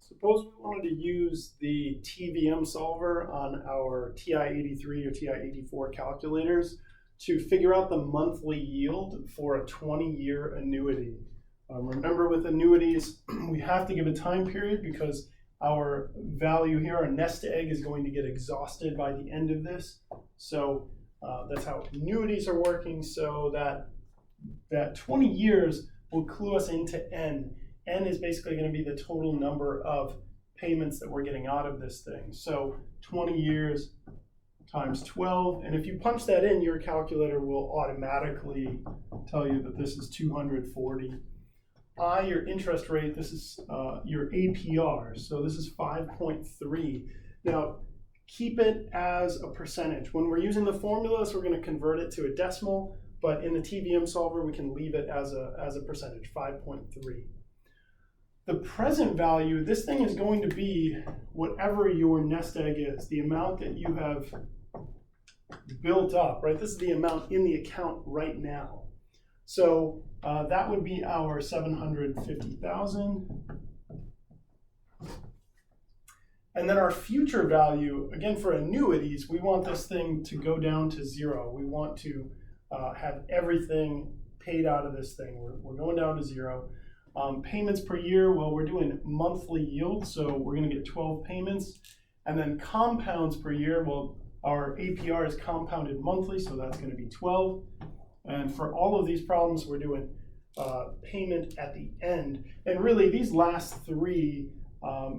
Suppose we wanted to use the TVM solver on our TI-83 or TI-84 calculators to figure out the monthly yield for a 20-year annuity. Remember, with annuities, we have to give a time period because our value here, our nest egg, is going to get exhausted by the end of this. So that's how annuities are working, so that 20 years will clue us into N. N is basically going to be the total number of payments that we're getting out of this thing. So 20 years times 12, and if you punch that in, your calculator will automatically tell you that this is 240. I, your interest rate, this is your APR, so this is 5.3. Now, keep it as a percentage. When we're using the formulas, we're going to convert it to a decimal, but in the TVM solver, we can leave it as a percentage, 5.3. The present value, this thing is going to be whatever your nest egg is, the amount that you have built up, right? This is the amount in the account right now. So that would be our 750,000. And then our future value, again, for annuities, we want this thing to go down to zero. We want to have everything paid out of this thing. We're going down to zero. Payments per year, well, we're doing monthly yield, so we're going to get 12 payments. And then compounds per year, well, our APR is compounded monthly, so that's going to be 12. And for all of these problems, we're doing payment at the end. And really, these last three,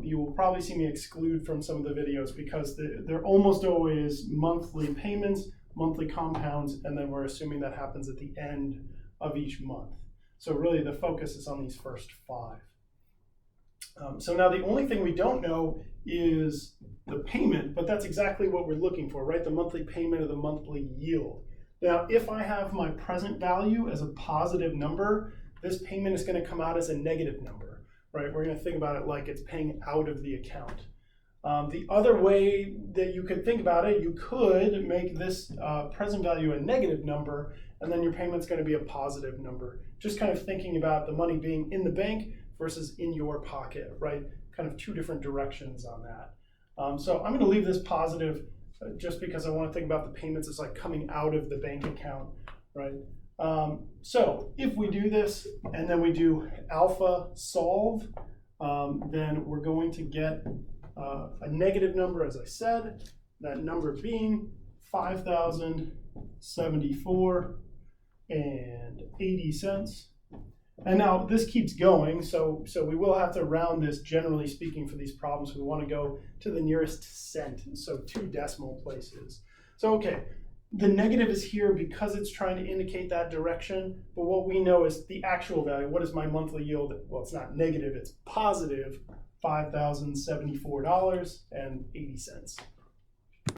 you will probably see me exclude from some of the videos because they're almost always monthly payments, monthly compounds, and then we're assuming that happens at the end of each month. So really, the focus is on these first five. So now the only thing we don't know is the payment, but that's exactly what we're looking for, right? The monthly payment or the monthly yield. Now, if I have my present value as a positive number, this payment is going to come out as a negative number, right? We're going to think about it like it's paying out of the account. The other way that you could think about it, you could make this present value a negative number, and then your payment's going to be a positive number. Just kind of thinking about the money being in the bank versus in your pocket, right? Kind of two different directions on that. So I'm going to leave this positive just because I want to think about the payments as like coming out of the bank account, right? So if we do this and then we do alpha solve, then we're going to get a negative number, as I said, that number being 5,074.80. And now this keeps going, so we will have to round this, generally speaking, for these problems. We want to go to the nearest cent, so 2 decimal places. So okay, the negative is here because it's trying to indicate that direction, but what we know is the actual value. What is my monthly yield? Well, it's not negative, it's positive $5,074.80.